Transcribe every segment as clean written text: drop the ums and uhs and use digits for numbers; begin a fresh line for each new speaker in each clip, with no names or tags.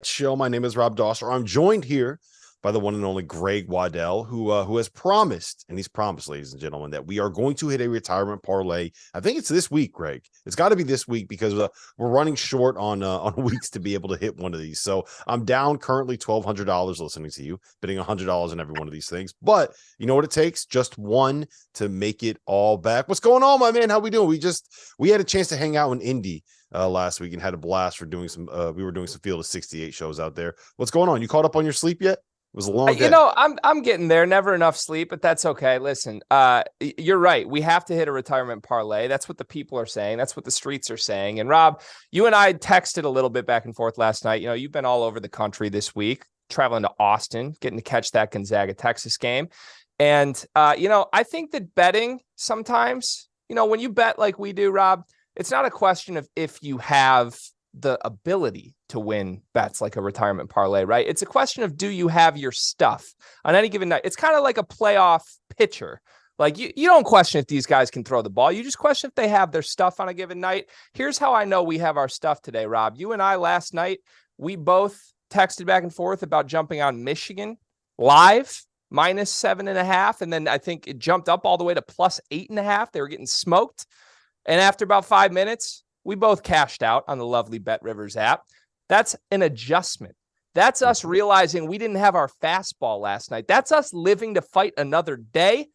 Show. My name is Rob Dauster. I'm joined here by the one and only Greg Waddell, who has promised, and he's promised, ladies and gentlemen, that we are going to hit a retirement parlay. I think it's this week, Greg. It's got to be this week because we're running short on weeks to be able to hit one of these. So I'm down currently $1,200 listening to you, betting $100 on every one of these things. But you know what it takes? Just one to make it all back. What's going on, my man? How we doing? We had a chance to hang out in Indy last week and had a blast for doing some we were doing some Field of 68 shows out there. What's going on? You caught up on your sleep yet? It was a long day.
I'm getting there. Never enough sleep, but that's okay. Listen, you're right. We have to hit a retirement parlay. That's what the people are saying. That's what the streets are saying. And Rob, you and I texted a little bit back and forth last night. You know, you've been all over the country this week, traveling to Austin, getting to catch that Gonzaga Texas game. And I think that betting sometimes, when you bet like we do, Rob, it's not a question of if you have the ability to win bets like a retirement parlay, right? It's a question of, do you have your stuff on any given night? It's kind of like a playoff pitcher. Like you don't question if these guys can throw the ball. You just question if they have their stuff on a given night. Here's how I know we have our stuff today, Rob. You and I last night, we both texted back and forth about jumping on Michigan live -7.5. And then I think it jumped up all the way to +8.5. They were getting smoked. And after about 5 minutes, we both cashed out on the lovely Bet Rivers app. That's an adjustment. That's us realizing we didn't have our fastball last night. That's us living to fight another day.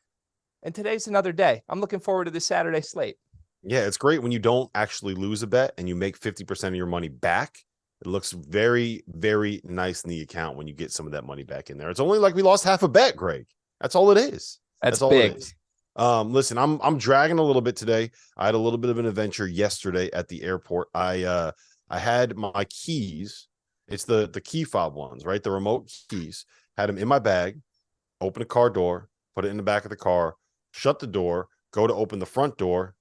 And today's another day. I'm looking forward to this Saturday slate.
Yeah, it's great when you don't actually lose a bet and you make 50% of your money back. It looks very, very nice in the account when you get some of that money back in there. It's only like we lost half a bet, Greg. That's all it is.
That's
all
big.
it is. Listen, I'm dragging a little bit today. I had a little bit of an adventure yesterday at the airport. I had my keys. It's the key fob ones, right? The remote keys. Had them in my bag. Open the car door. Put it in the back of the car. Shut the door. Go to open the front door.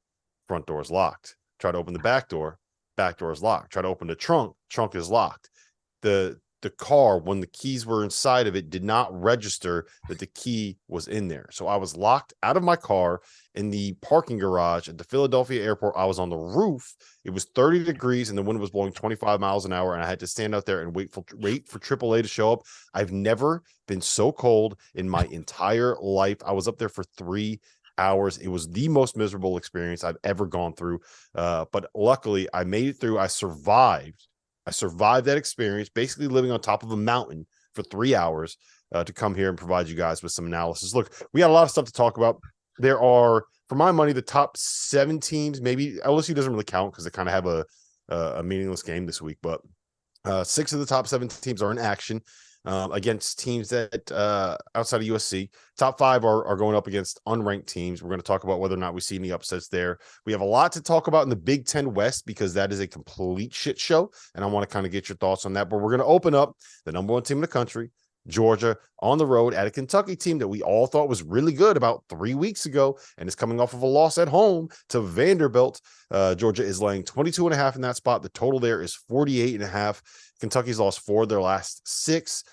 Front door is locked. Try to open the back door. Back door is locked. Try to open the trunk. Trunk is locked. The car, when the keys were inside of it, did not register that the key was in there. So I was locked out of my car in the parking garage at the Philadelphia airport. I was on the roof. It was 30 degrees and the wind was blowing 25 miles an hour. And I had to stand out there and wait for AAA to show up. I've never been so cold in my entire life. I was up there for 3 hours. It was the most miserable experience I've ever gone through. But luckily I made it through. I survived that experience, basically living on top of a mountain for 3 hours to come here and provide you guys with some analysis. Look, we got a lot of stuff to talk about. There are, for my money, the top 7 teams. Maybe LSU doesn't really count because they kind of have a meaningless game this week, but 6 of the top 7 teams are in action against teams that outside of USC. Top 5 are going up against unranked teams. We're going to talk about whether or not we see any upsets there. We have a lot to talk about in the Big Ten West because that is a complete shit show, and I want to kind of get your thoughts on that. But we're going to open up the number 1 team in the country, Georgia, on the road at a Kentucky team that we all thought was really good about 3 weeks ago and is coming off of a loss at home to Vanderbilt. Georgia is laying 22.5 in that spot. The total there is 48.5. Kentucky's lost 4 of their last 6.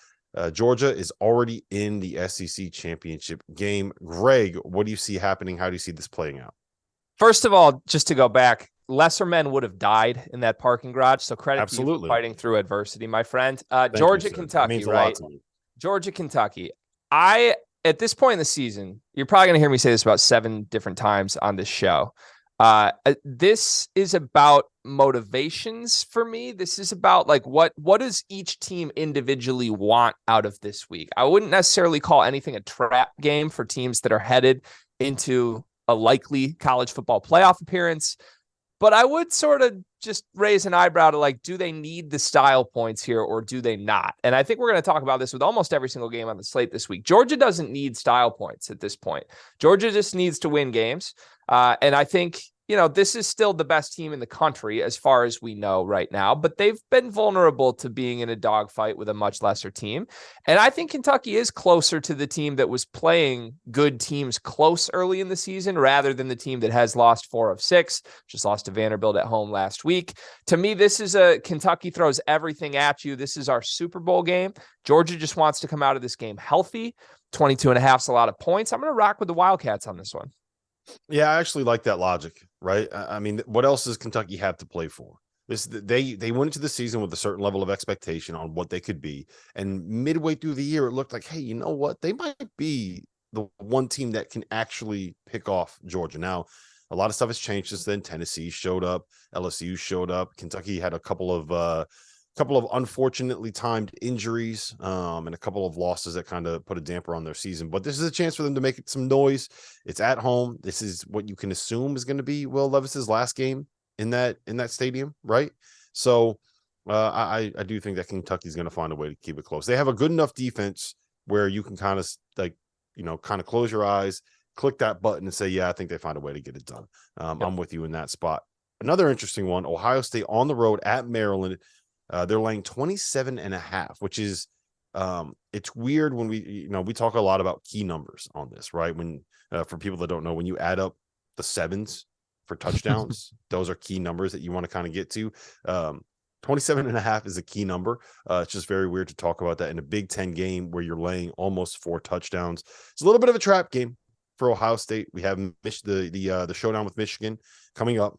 Georgia is already in the SEC championship game. Greg, what do you see happening? How do you see this playing out?
First of all, just to go back, lesser men would have died in that parking garage. So credit to you for fighting through adversity, my friend. Georgia, Kentucky, right? Georgia, Kentucky. At this point in the season, you're probably going to hear me say this about 7 different times on this show. This is about motivations for me. This is about like what does each team individually want out of this week? I wouldn't necessarily call anything a trap game for teams that are headed into a likely college football playoff appearance. But I would sort of just raise an eyebrow to like, do they need the style points here or do they not? And I think we're going to talk about this with almost every single game on the slate this week. Georgia doesn't need style points at this point. Georgia just needs to win games. And I think, this is still the best team in the country as far as we know right now, but they've been vulnerable to being in a dogfight with a much lesser team. And I think Kentucky is closer to the team that was playing good teams close early in the season rather than the team that has lost 4 of 6, just lost to Vanderbilt at home last week. To me, this is a Kentucky throws everything at you. This is our Super Bowl game. Georgia just wants to come out of this game healthy. 22.5 is a lot of points. I'm going to rock with the Wildcats on this one.
Yeah, I actually like that logic, right? I mean, what else does Kentucky have to play for? They went into the season with a certain level of expectation on what they could be, and midway through the year, it looked like, hey, you know what? They might be the one team that can actually pick off Georgia. Now, a lot of stuff has changed since then. Tennessee showed up, LSU showed up, Kentucky had a couple of unfortunately timed injuries, and a couple of losses that kind of put a damper on their season. But this is a chance for them to make some noise. It's at home. This is what you can assume is going to be Will Levis's last game in that stadium, right? So I do think that Kentucky's going to find a way to keep it close. They have a good enough defense where you can kind of kind of close your eyes, click that button, and say, yeah, I think they find a way to get it done. I'm with you in that spot. Another interesting one: Ohio State on the road at Maryland. They're laying 27.5, which is it's weird when we talk a lot about key numbers on this, right? When for people that don't know, when you add up the sevens for touchdowns, those are key numbers that you want to kind of get to. 27.5 is a key number. It's just very weird to talk about that in a Big Ten game where you're laying almost 4 touchdowns. It's a little bit of a trap game for Ohio State. We have the showdown with Michigan coming up.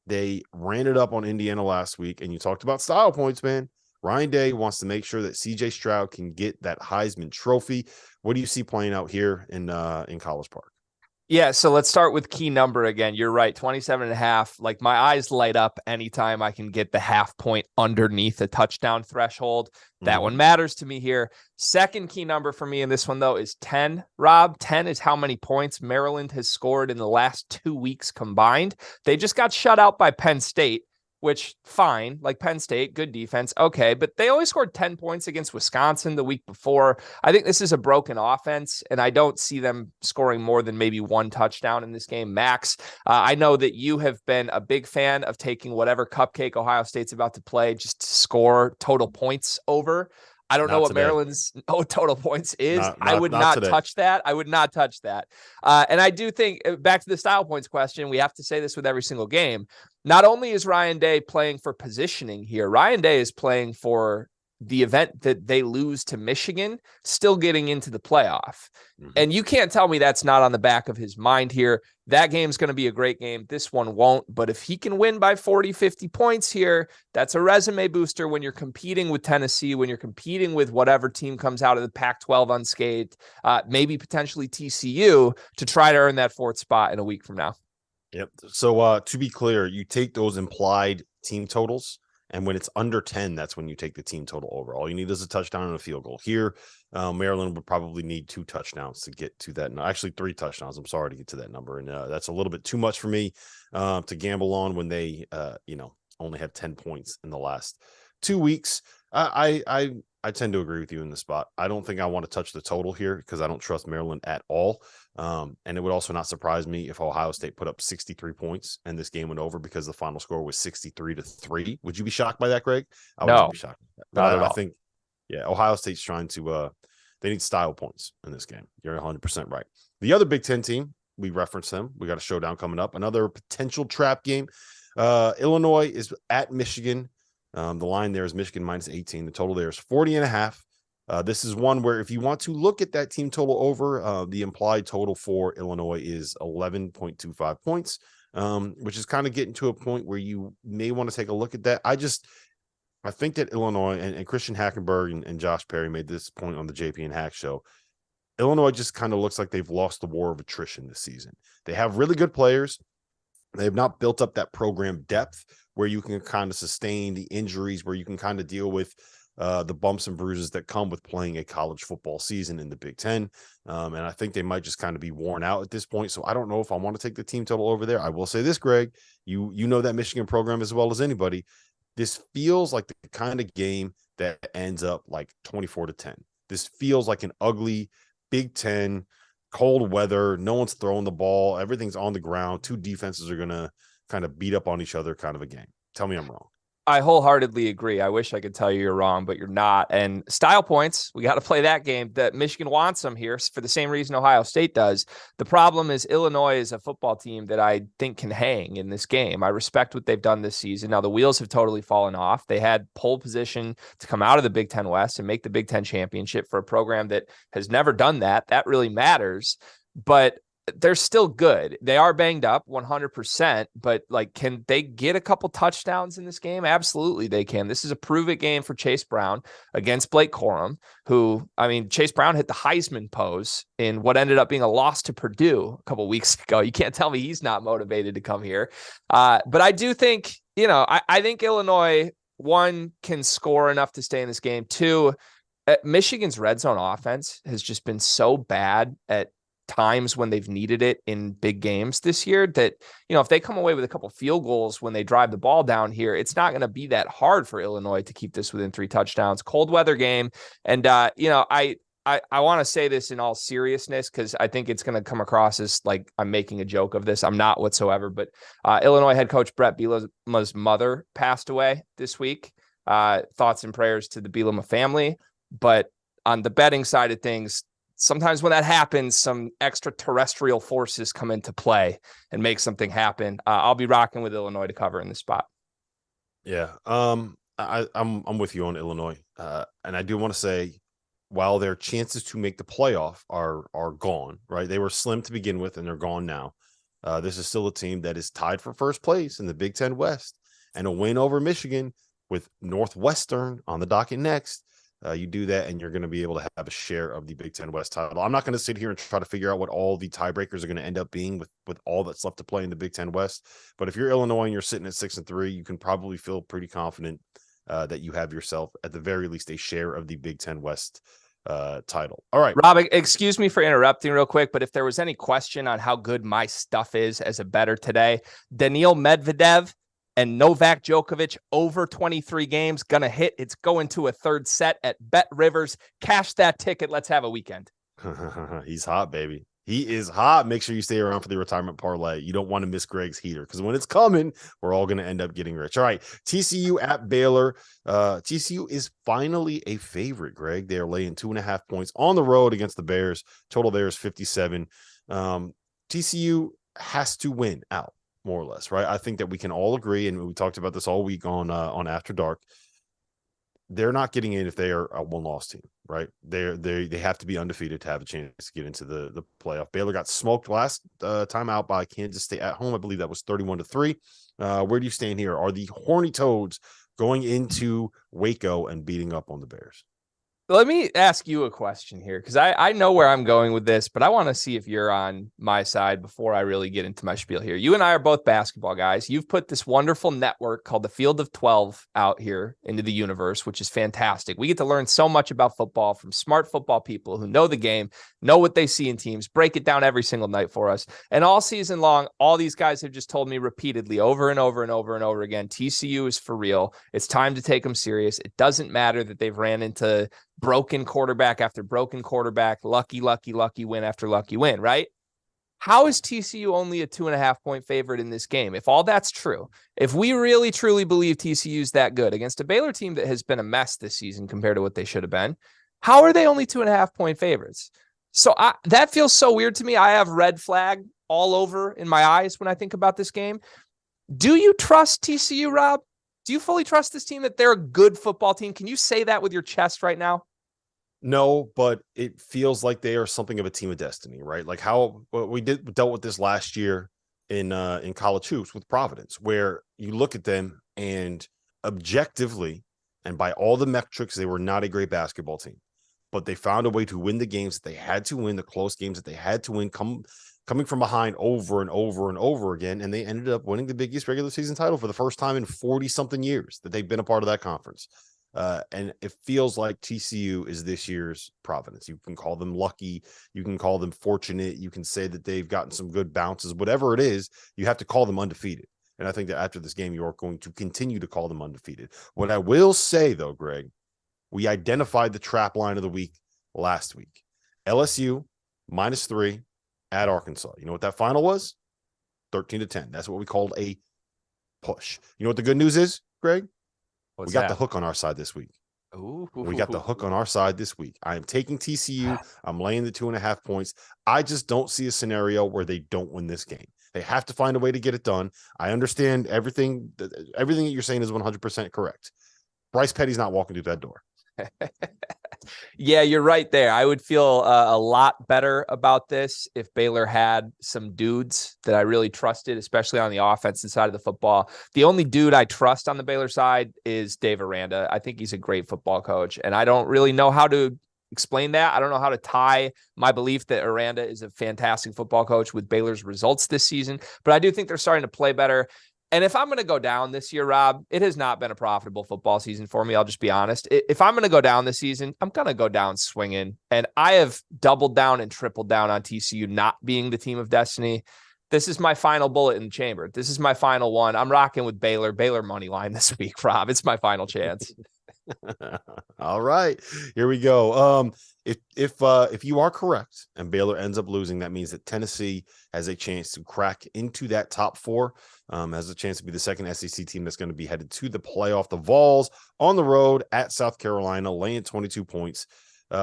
They ran it up on Indiana last week, and you talked about style points, man. Ryan Day wants to make sure that CJ Stroud can get that Heisman Trophy. What do you see playing out here in College Park?
Yeah, so let's start with key number again. You're right, 27.5. Like, my eyes light up anytime I can get the half point underneath the touchdown threshold. That one matters to me here. Second key number for me in this one, though, is 10. Rob, 10 is how many points Maryland has scored in the last 2 weeks combined. They just got shut out by Penn State, which, fine, like Penn State, good defense, okay, but they only scored 10 points against Wisconsin the week before. I think this is a broken offense, and I don't see them scoring more than maybe 1 touchdown in this game max. I know that you have been a big fan of taking whatever cupcake Ohio State's about to play just to score total points over. I don't know what Maryland's total points is. I would not touch that. I would not touch that. And I do think, back to the style points question, we have to say this with every single game. Not only is Ryan Day playing for positioning here, Ryan Day is playing for the event that they lose to Michigan, still getting into the playoff. And you can't tell me that's not on the back of his mind here. That game's going to be a great game. This one won't. But if he can win by 40, 50 points here, that's a resume booster when you're competing with Tennessee, when you're competing with whatever team comes out of the Pac-12 unscathed, maybe potentially TCU, to try to earn that 4th spot in a week from now.
Yep. So to be clear, you take those implied team totals, and when it's under 10, that's when you take the team total over. All you need is a touchdown and a field goal. Here, Maryland would probably need 2 touchdowns to get to that. Actually, 3 touchdowns. I'm sorry, to get to that number. And that's a little bit too much for me to gamble on when they, only have 10 points in the last 2 weeks. I tend to agree with you in the spot. I don't think I want to touch the total here because I don't trust Maryland at all. And it would also not surprise me if Ohio State put up 63 points and this game went over because the final score was 63-3. Would you be shocked by that, Greg? I wouldn't be shocked.
Not at all.
I think, Ohio State's trying to they need style points in this game. You're 100% right. The other Big Ten team, we referenced them. We got a showdown coming up. Another potential trap game. Illinois is at Michigan. The line there is Michigan minus 18. The total there is 40.5. This is one where if you want to look at that team total over, the implied total for Illinois is 11.25 points, which is kind of getting to a point where you may want to take a look at that. I think that Illinois and Christian Hackenberg and Josh Perry made this point on the JP and Hack show. Illinois just kind of looks like they've lost the war of attrition this season. They have really good players. They have not built up that program depth where you can kind of sustain the injuries, where you can kind of deal with the bumps and bruises that come with playing a college football season in the Big Ten. And I think they might just kind of be worn out at this point. So I don't know if I want to take the team total over there. I will say this, Greg, you know that Michigan program as well as anybody. This feels like the kind of game that ends up like 24-10. This feels like an ugly Big Ten, cold weather. No one's throwing the ball. Everything's on the ground. 2 defenses are going to kind of beat up on each other kind of a game. Tell me I'm wrong.
I wholeheartedly agree. I wish I could tell you you're wrong, but you're not. And style points, we got to play that game. That Michigan wants them here for the same reason Ohio State does. The problem is Illinois is a football team that I think can hang in this game. I respect what they've done this season. Now, the wheels have totally fallen off. They had pole position to come out of the Big Ten West and make the Big Ten championship for a program that has never done that. That really matters. But they're still good. They are banged up 100%, but like, can they get a couple touchdowns in this game? Absolutely they can. This is a prove it game for Chase Brown against Blake Corum, who, I mean, Chase Brown hit the Heisman pose in what ended up being a loss to Purdue a couple weeks ago. You can't tell me he's not motivated to come here. But I do think, I think Illinois, one, can score enough to stay in this game. Two, Michigan's red zone offense has just been so bad at times when they've needed it in big games this year that, if they come away with a couple field goals when they drive the ball down here, it's not going to be that hard for Illinois to keep this within 3 touchdowns. Cold weather game. And, I want to say this in all seriousness, because I think it's going to come across as like I'm making a joke of this. I'm not whatsoever, but Illinois head coach Brett Bielema's mother passed away this week. Thoughts and prayers to the Bielema family. But on the betting side of things, sometimes when that happens, some extraterrestrial forces come into play and make something happen. I'll be rocking with Illinois to cover in this spot.
Yeah, I'm with you on Illinois, and I do want to say, while their chances to make the playoff are gone, right? They were slim to begin with, and they're gone now. This is still a team that is tied for first place in the Big Ten West, and a win over Michigan with Northwestern on the docket next. You do that, and you're going to be able to have a share of the Big Ten West title. I'm not going to sit here and try to figure out what all the tiebreakers are going to end up being with all that's left to play in the Big Ten West. But if you're Illinois and you're sitting at 6-3, you can probably feel pretty confident that you have yourself, at the very least, a share of the Big Ten West title. All right,
Rob, excuse me for interrupting real quick, but if there was any question on how good my stuff is as a bettor today, Daniil Medvedev and Novak Djokovic over 23 games, gonna hit. It's going to a third set at Bet Rivers. Cash that ticket. Let's have a weekend.
He's hot, baby. He is hot. Make sure you stay around for the retirement parlay. You don't want to miss Greg's heater, because when it's coming, we're all going to end up getting rich. All right, TCU at Baylor. TCU is finally a favorite, Greg. They are laying 2.5 points on the road against the Bears. Total there is 57. TCU has to win out, more or less, right? I think that we can all agree, and we talked about this all week on After Dark. They're not getting in if they are a one-loss team, right? They have to be undefeated to have a chance to get into the playoff. Baylor got smoked last time out by Kansas State at home. I believe that was 31-3. Where do you stand here? Are the Horny Toads going into Waco and beating up on the Bears?
Let me ask you a question here, because I know where I'm going with this, but I want to see if you're on my side before I really get into my spiel here. You and I are both basketball guys. You've put this wonderful network called the Field of 12 out here into the universe, which is fantastic. We get to learn so much about football from smart football people who know the game, know what they see in teams, break it down every single night for us. And all season long, all these guys have just told me repeatedly over and over and over and over again, TCU is for real. It's time to take them serious. It doesn't matter that they've ran into broken quarterback after broken quarterback, lucky win after lucky win, right? How is TCU only a 2.5 point favorite in this game? If all that's true, if we really truly believe TCU's that good against a Baylor team that has been a mess this season compared to what they should have been, how are they only 2.5 point favorites? So that feels so weird to me. I have red flag all over in my eyes when I think about this game. Do you trust TCU, Rob? Do you fully trust this team, that they're a good football team? Can you say that with your chest right now?
No, but it feels like they are something of a team of destiny, right? Like how we dealt with this last year in college hoops with Providence, where you look at them and objectively and by all the metrics, they were not a great basketball team, but they found a way to win the games that they had to win, the close games that they had to win, coming from behind over and over and over again, and they ended up winning the Big East regular season title for the first time in 40-something years that they've been a part of that conference. And it feels like TCU is this year's Providence. You can call them lucky. You can call them fortunate. You can say that they've gotten some good bounces. Whatever it is, you have to call them undefeated. And I think that after this game, you are going to continue to call them undefeated. What I will say, though, Greg, we identified the trap line of the week last week. LSU -3 at Arkansas. You know what that final was? 13-10. That's what we called a push. You know what the good news is, Greg? We got the hook on our side this week.
Ooh.
We got the hook on our side this week. I am taking TCU. I'm laying the 2.5 points. I just don't see a scenario where they don't win this game. They have to find a way to get it done. I understand everything that you're saying is 100% correct. Bryce Petty's not walking through that door.
Yeah, you're right there. I would feel a lot better about this if Baylor had some dudes that I really trusted, especially on the offensive side of the football. The only dude I trust on the Baylor side is Dave Aranda. I think he's a great football coach, and I don't really know how to explain that. I don't know how to tie my belief that Aranda is a fantastic football coach with Baylor's results this season, but I do think they're starting to play better. And if I'm going to go down this year, Rob, it has not been a profitable football season for me. I'll just be honest. If I'm going to go down this season, I'm going to go down swinging. And I have doubled down and tripled down on TCU not being the team of destiny. This is my final bullet in the chamber. This is my final one. I'm rocking with Baylor money line this week, Rob. It's my final chance.
All right, here we go. If you are correct and Baylor ends up losing, that means that Tennessee has a chance to crack into that top four, has a chance to be the second SEC team that's going to be headed to the playoff. The Vols on the road at South Carolina, laying 22 points.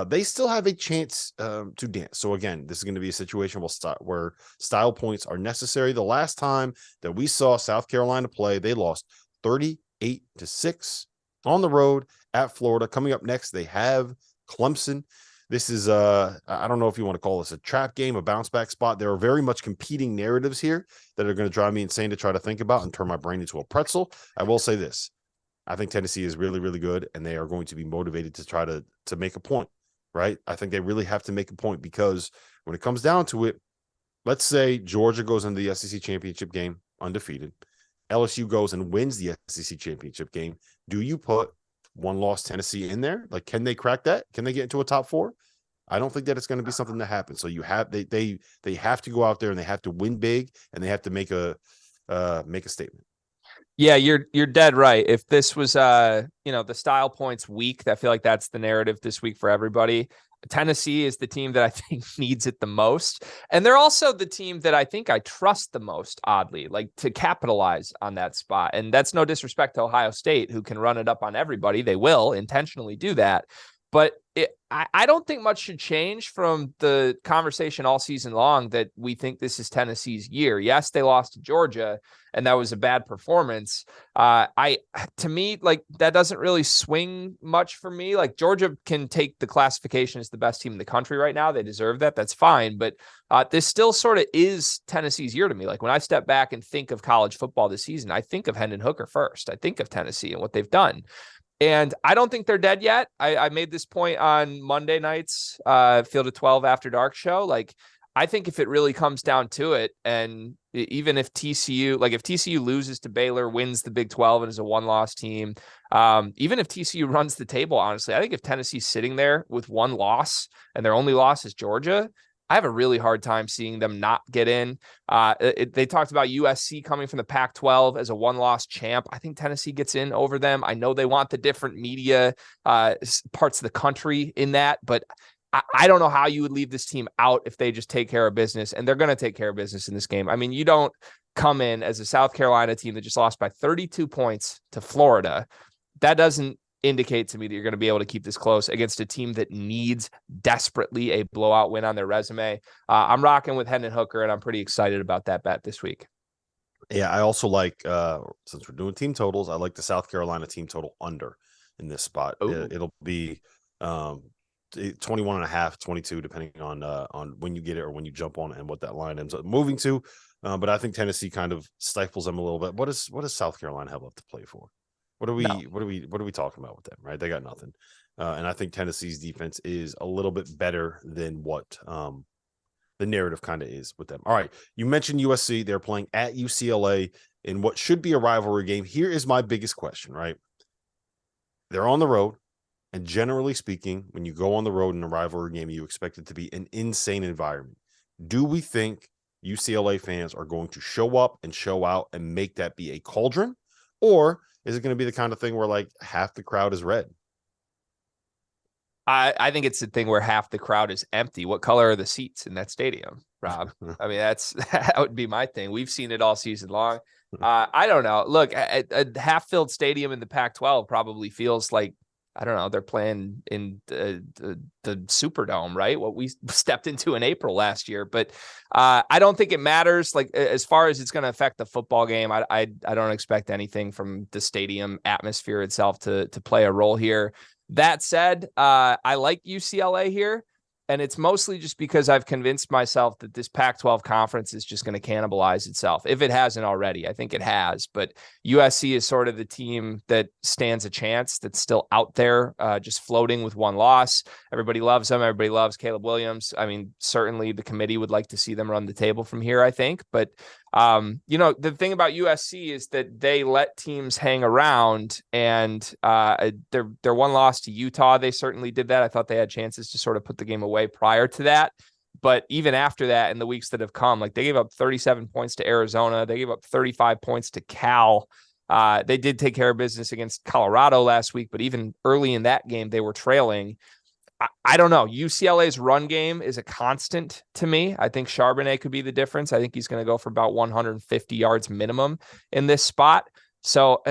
They still have a chance to dance. So again, this is going to be a situation where style points are necessary. The last time that we saw South Carolina play, they lost 38-6 on the road at Florida. Coming up next, they have Clemson. This is I don't know if you want to call this a trap game, a bounce back spot. There are very much competing narratives here that are going to drive me insane to try to think about and turn my brain into a pretzel. I will say this. I think Tennessee is really, really good, and they are going to be motivated to try to make a point, right? I think they really have to make a point, because when it comes down to it, let's say Georgia goes into the SEC championship game undefeated. LSU goes and wins the SEC championship game. Do you put one-loss Tennessee in there? Like, can they crack that? Can they get into a top four? I don't think that it's going to be something that happens. So you have they have to go out there and they have to win big, and they have to make a statement.
Yeah, you're dead right. If this was the style points week, I feel like that's the narrative this week for everybody. Tennessee is the team that I think needs it the most. And they're also the team that I think I trust the most, oddly, like to capitalize on that spot. And that's no disrespect to Ohio State, who can run it up on everybody. They will intentionally do that. But I don't think much should change from the conversation all season long that we think this is Tennessee's year. Yes, they lost to Georgia, and that was a bad performance. To me, like, that doesn't really swing much for me. Like, Georgia can take the classification as the best team in the country right now. They deserve that. That's fine. But this still sort of is Tennessee's year to me. Like, when I step back and think of college football this season, I think of Hendon Hooker first. I think of Tennessee and what they've done. And I don't think they're dead yet. I made this point on Monday night's Field of 12 After Dark show. Like, I think if it really comes down to it, and even if TCU loses to Baylor, wins the Big 12 and is a one-loss team, even if TCU runs the table, honestly, I think if Tennessee's sitting there with one loss and their only loss is Georgia, I have a really hard time seeing them not get in. They talked about USC coming from the Pac-12 as a one-loss champ. I think Tennessee gets in over them. I know they want the different media parts of the country in that, but I don't know how you would leave this team out if they just take care of business, and they're going to take care of business in this game. I mean, you don't come in as a South Carolina team that just lost by 32 points to Florida. That doesn't indicate to me that you're going to be able to keep this close against a team that needs desperately a blowout win on their resume. I'm rocking with Hendon Hooker, and I'm pretty excited about that bet this week.
Yeah, I also like, since we're doing team totals, I like the South Carolina team total under in this spot. It'll be 21.5, 22, depending on when you get it or when you jump on it and what that line ends up moving to. But I think Tennessee kind of stifles them a little bit. What does South Carolina have left to play for? What are we talking about with them, right? They got nothing. And I think Tennessee's defense is a little bit better than what the narrative kind of is with them. All right. You mentioned USC. They're playing at UCLA in what should be a rivalry game. Here is my biggest question, right? They're on the road. And generally speaking, when you go on the road in a rivalry game, you expect it to be an insane environment. Do we think UCLA fans are going to show up and show out and make that be a cauldron? Or is it going to be the kind of thing where like half the crowd is red?
I think it's the thing where half the crowd is empty. What color are the seats in that stadium, Rob? I mean, that would be my thing. We've seen it all season long. I don't know. Look, a half-filled stadium in the Pac-12 probably feels like, I don't know, they're playing in the Superdome, right? What we stepped into in April last year. But I don't think it matters. Like, as far as it's going to affect the football game, I don't expect anything from the stadium atmosphere itself to play a role here. That said, I like UCLA here. And it's mostly just because I've convinced myself that this Pac-12 conference is just going to cannibalize itself. If it hasn't already, I think it has. But USC is sort of the team that stands a chance, that's still out there, just floating with one loss. Everybody loves them. Everybody loves Caleb Williams. I mean, certainly the committee would like to see them run the table from here, I think. But, the thing about USC is that they let teams hang around, and their one loss to Utah, they certainly did that. I thought they had chances to sort of put the game away prior to that. But even after that, in the weeks that have come, like they gave up 37 points to Arizona. They gave up 35 points to Cal. They did take care of business against Colorado last week, but even early in that game, they were trailing. I don't know. UCLA's run game is a constant to me. I think Charbonnet could be the difference. I think he's going to go for about 150 yards minimum in this spot. So,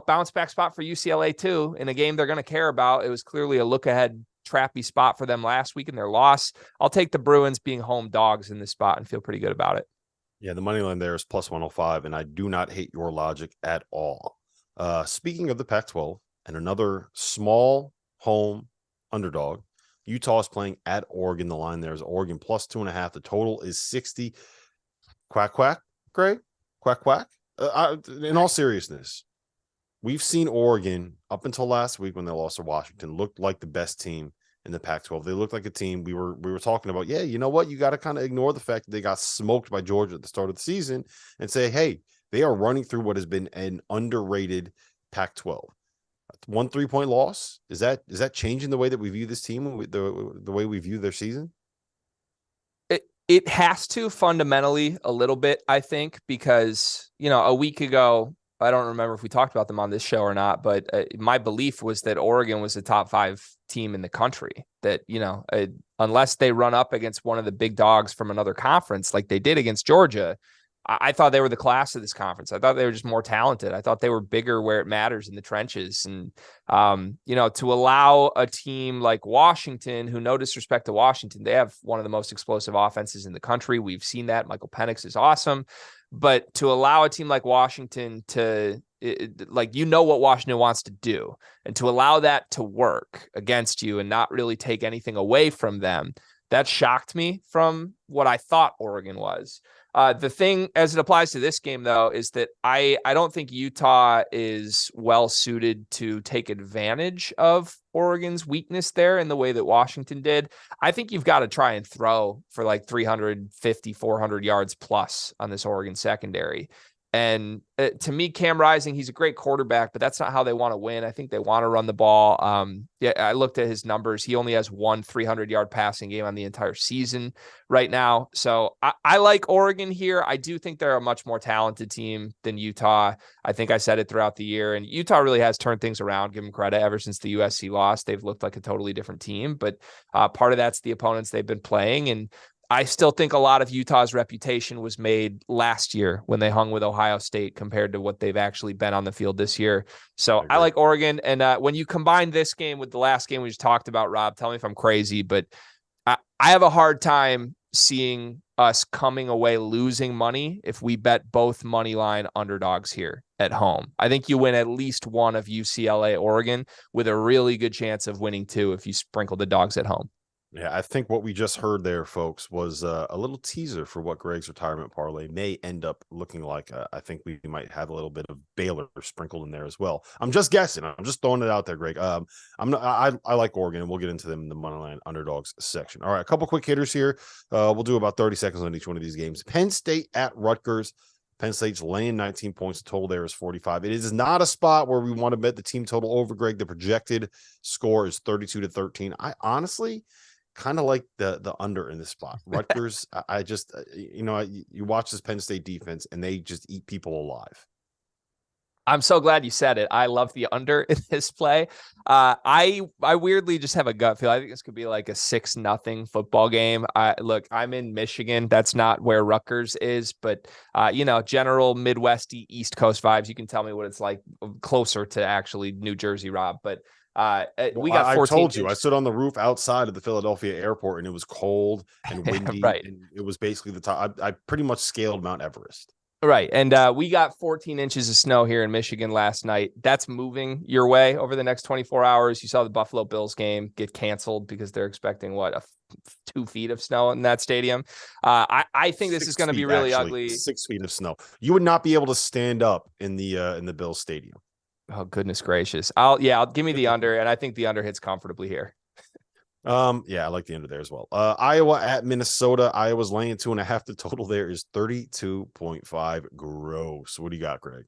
bounce back spot for UCLA too, in a game they're going to care about. It was clearly a look ahead trappy spot for them last week in their loss. I'll take the Bruins being home dogs in this spot and feel pretty good about it.
Yeah, the money line there is plus 105, and I do not hate your logic at all. Speaking of the Pac-12 and another small home underdog, Utah is playing at Oregon. The line there is Oregon plus 2.5. The total is 60. Quack, quack, Greg? Quack, quack? In all seriousness, we've seen Oregon up until last week when they lost to Washington looked like the best team in the Pac-12. They looked like a team we were talking about. Yeah, you know what? You got to kind of ignore the fact that they got smoked by Georgia at the start of the season and say, hey, they are running through what has been an underrated Pac-12. 1 3-point loss. Is that changing the way that we view this team, the way we view their season?
It has to fundamentally a little bit, I think, because, a week ago, I don't remember if we talked about them on this show or not, but my belief was that Oregon was a top 5 team in the country, that, unless they run up against one of the big dogs from another conference, like they did against Georgia, I thought they were the class of this conference. I thought they were just more talented. I thought they were bigger where it matters in the trenches. And, to allow a team like Washington, who, no disrespect to Washington, they have one of the most explosive offenses in the country. We've seen that. Michael Penix is awesome. But to allow a team like Washington to, what Washington wants to do, and to allow that to work against you and not really take anything away from them, that shocked me from what I thought Oregon was. The thing as it applies to this game, though, is that I don't think Utah is well suited to take advantage of Oregon's weakness there in the way that Washington did. I think you've got to try and throw for like 350, 400 yards plus on this Oregon secondary. And to me, Cam Rising, he's a great quarterback, but that's not how they want to win. I think they want to run the ball. I looked at his numbers. He only has 1 300-yard passing game on the entire season right now. So I like Oregon here. I do think they're a much more talented team than Utah. I think I said it throughout the year. And Utah really has turned things around, give them credit. Ever since the USC loss, they've looked like a totally different team. But part of that's the opponents they've been playing. And I still think a lot of Utah's reputation was made last year when they hung with Ohio State compared to what they've actually been on the field this year. So I like Oregon. And when you combine this game with the last game we just talked about, Rob, tell me if I'm crazy, but I have a hard time seeing us coming away losing money if we bet both money line underdogs here at home. I think you win at least one of UCLA, Oregon, with a really good chance of winning 2 if you sprinkle the dogs at home.
Yeah, I think what we just heard there, folks, was a little teaser for what Greg's retirement parlay may end up looking like. I think we might have a little bit of Baylor sprinkled in there as well. I'm just guessing. I'm just throwing it out there, Greg. I like Oregon, and we'll get into them in the moneyline underdogs section. All right, a couple quick hitters here. We'll do about 30 seconds on each one of these games. Penn State at Rutgers. Penn State's laying 19 points. The total there is 45. It is not a spot where we want to bet the team total over, Greg. The projected score is 32-13. I honestly kind of like the under in this spot. Rutgers, I just, you watch this Penn State defense and they just eat people alive.
I'm so glad you said it. I love the under in this play. I weirdly just have a gut feel. I think this could be like a 6-0 football game. Look, I'm in Michigan. That's not where Rutgers is, but general Midwest East Coast vibes. You can tell me what it's like closer to actually New Jersey, Rob. But we got 14. I told
you, I stood on the roof outside of the Philadelphia airport and it was cold and windy.
Right.
And it was basically the top. I pretty much scaled Mount Everest.
Right. And we got 14 inches of snow here in Michigan last night. That's moving your way over the next 24 hours. You saw the Buffalo Bills game get canceled because they're expecting 2 feet of snow in that stadium. I think this is going to be really ugly.
6 feet of snow. You would not be able to stand up in the Bills stadium.
Oh, goodness gracious. I'll give me the under, and I think the under hits comfortably here.
Yeah, I like the under there as well. Iowa at Minnesota. Iowa's laying 2.5. The total there is 32.5. Gross. What do you got, Greg?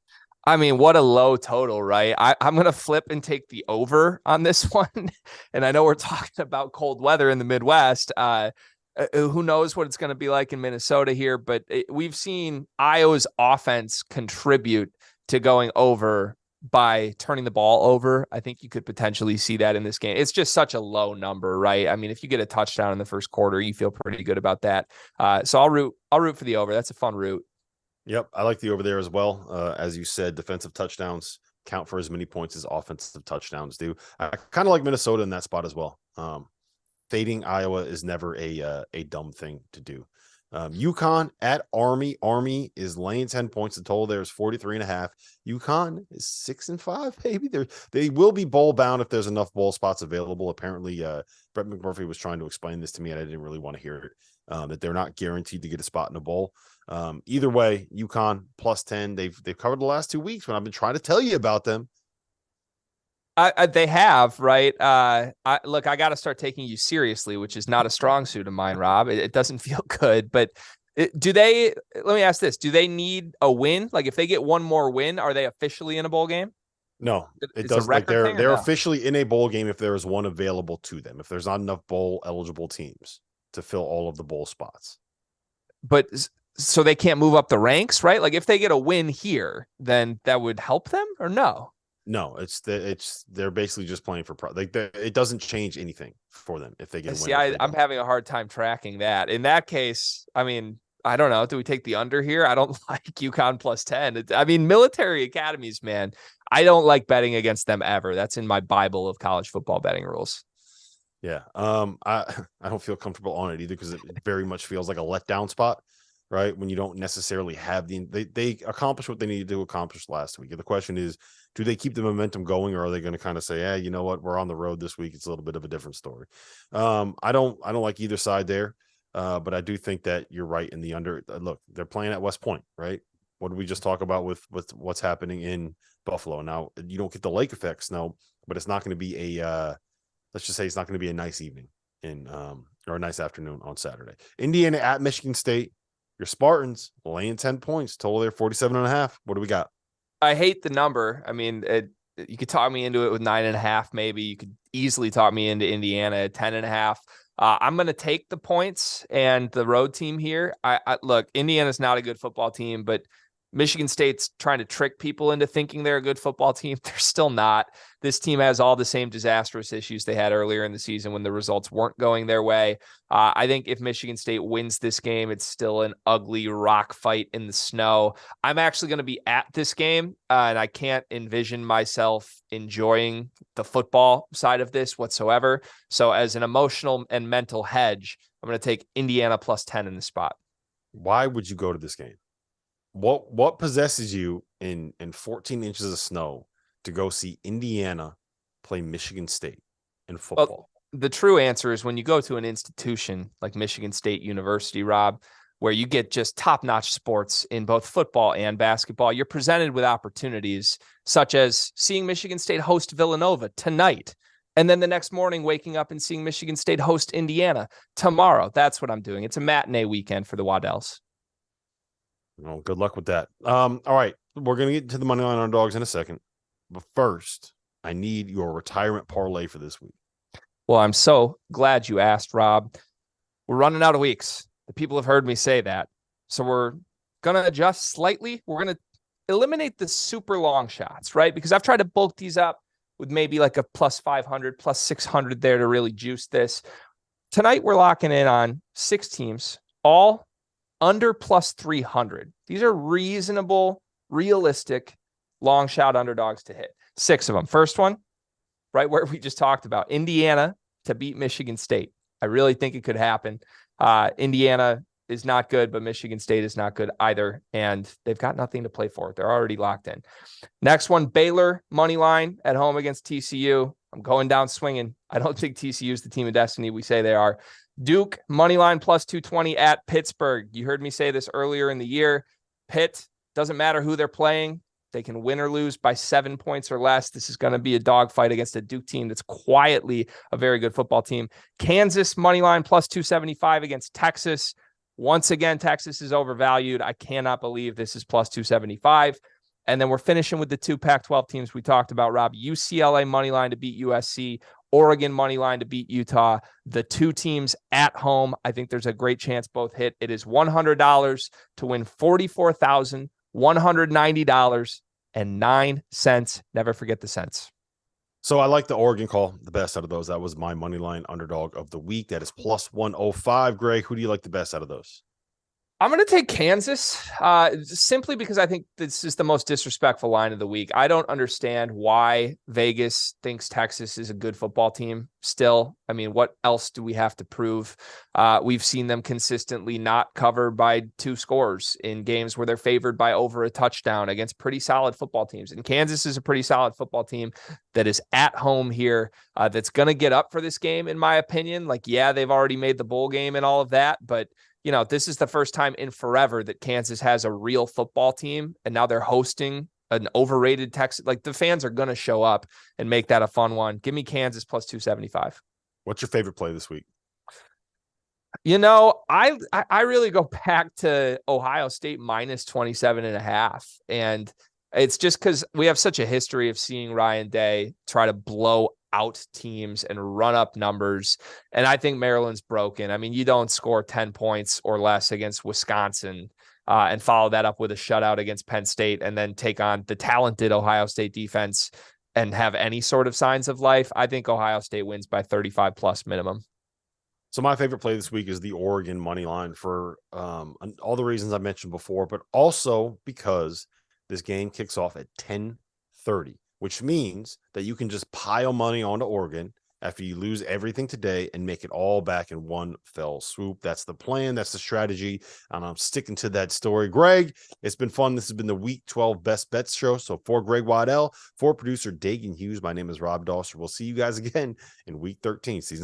I mean, what a low total, right? I'm going to flip and take the over on this one. And I know we're talking about cold weather in the Midwest. Who knows what it's going to be like in Minnesota here, but we've seen Iowa's offense contribute to going over by turning the ball over. I think you could potentially see that in this game. It's just such a low number, right? I mean, if you get a touchdown in the first quarter, you feel pretty good about that. So I'll root for the over. That's a fun root.
Yep, I like the over there as well. As you said, defensive touchdowns count for as many points as offensive touchdowns do. I kind of like Minnesota in that spot as well. Fading Iowa is never a dumb thing to do. UConn at Army. Army is laying 10 points. The total there is 43.5. UConn is 6-5. Maybe they will be bowl bound if there's enough bowl spots available. Apparently, Brett McMurphy was trying to explain this to me, and I didn't really want to hear it. That they're not guaranteed to get a spot in a bowl. Either way, UConn plus 10. They've covered the last 2 weeks when I've been trying to tell you about them.
They have, right? I got to start taking you seriously, which is not a strong suit of mine, Rob. It doesn't feel good, but let me ask this. Do they need a win? Like if they get one more win, are they officially in a bowl game?
No, it doesn't. Like they're officially in a bowl game if there is one available to them. If there's not enough bowl eligible teams to fill all of the bowl spots.
But so they can't move up the ranks, right? Like if they get a win here, then that would help them or no?
No, they're basically just playing for it doesn't change anything for them if they get a win.
See, I'm having a hard time tracking that. In that case, I mean, I don't know. Do we take the under here? I don't like UConn plus 10. Military academies, man. I don't like betting against them ever. That's in my Bible of college football betting rules.
Yeah. I don't feel comfortable on it either because it very much feels like a letdown spot, right? When you don't necessarily have they accomplished what they needed to accomplish last week. And the question is, do they keep the momentum going, or are they going to kind of say, hey, you know what, we're on the road this week. It's a little bit of a different story. I don't like either side there. But I do think that you're right in the under. Look, they're playing at West Point, right? What did we just talk about with what's happening in Buffalo? Now, you don't get the lake effect snow, but it's not going to be let's just say it's not going to be a nice evening or a nice afternoon on Saturday. Indiana at Michigan State. Your Spartans laying 10 points. Total there 47.5. What do we got?
I hate the number. I mean, you could talk me into it with 9.5. Maybe you could easily talk me into Indiana at 10.5. I'm going to take the points and the road team here. Look, Indiana's not a good football team, but Michigan State's trying to trick people into thinking they're a good football team. They're still not. This team has all the same disastrous issues they had earlier in the season when the results weren't going their way. I think if Michigan State wins this game, it's still an ugly rock fight in the snow. I'm actually going to be at this game, and I can't envision myself enjoying the football side of this whatsoever. So as an emotional and mental hedge, I'm going to take Indiana plus 10 in the spot.
Why would you go to this game? What possesses you in 14 inches of snow to go see Indiana play Michigan State in football?
Well, the true answer is when you go to an institution like Michigan State University, Rob, where you get just top-notch sports in both football and basketball, you're presented with opportunities such as seeing Michigan State host Villanova tonight, and then the next morning waking up and seeing Michigan State host Indiana tomorrow. That's what I'm doing. It's a matinee weekend for the Waddells.
Well, good luck with that. All right. We're going to get to the moneyline underdogs in a second. But first, I need your retirement parlay for this week.
Well, I'm so glad you asked, Rob. We're running out of weeks. The people have heard me say that. So we're going to adjust slightly. We're going to eliminate the super long shots, right? Because I've tried to bulk these up with maybe like a plus 500, plus 600 there to really juice this. Tonight, we're locking in on 6 teams, all under plus 300. These are reasonable, realistic, long shot underdogs to hit. 6 of them. First one, right where we just talked about, Indiana to beat Michigan State. I really think it could happen. Indiana is not good, but Michigan State is not good either. And they've got nothing to play for. They're already locked in. Next one, Baylor money line at home against TCU. I'm going down swinging. I don't think TCU is the team of destiny we say they are. Duke money line plus 220 at Pittsburgh. You heard me say this earlier in the year. Pitt, doesn't matter who they're playing. They can win or lose by 7 points or less. This is going to be a dogfight against a Duke team that's quietly a very good football team. Kansas money line plus 275 against Texas. Once again, Texas is overvalued. I cannot believe this is plus 275. And then we're finishing with the two Pac-12 teams we talked about, Rob. UCLA money line to beat USC. Oregon money line to beat Utah. The two teams at home, I think there's a great chance both hit. It is $100 to win $44,190.09. Never forget the cents.
So I like the Oregon call, the best out of those. That was my money line underdog of the week. That is plus 105. Greg, who do you like the best out of those?
I'm going to take Kansas simply because I think this is the most disrespectful line of the week. I don't understand why Vegas thinks Texas is a good football team still. I mean, what else do we have to prove? We've seen them consistently not cover by 2 scores in games where they're favored by over a touchdown against pretty solid football teams. And Kansas is a pretty solid football team that is at home here, that's going to get up for this game, in my opinion. Like, yeah, they've already made the bowl game and all of that, but you know, this is the first time in forever that Kansas has a real football team, and now they're hosting an overrated Texas. Like, the fans are going to show up and make that a fun one. Give me Kansas plus 275.
What's your favorite play this week?
You know, I really go back to Ohio State minus 27.5. And it's just because we have such a history of seeing Ryan Day try to blow out teams and run up numbers. And I think Maryland's broken. I mean, you don't score 10 points or less against Wisconsin and follow that up with a shutout against Penn State and then take on the talented Ohio State defense and have any sort of signs of life. I think Ohio State wins by 35 plus minimum.
So my favorite play this week is the Oregon money line for all the reasons I mentioned before, but also because this game kicks off at 10:30. Which means that you can just pile money onto Oregon after you lose everything today and make it all back in one fell swoop. That's the plan. That's the strategy. And I'm sticking to that story. Greg, it's been fun. This has been the Week 12 Best Bets show. So for Greg Waddell, for producer Dagan Hughes, my name is Rob Dauster. We'll see you guys again in Week 13, season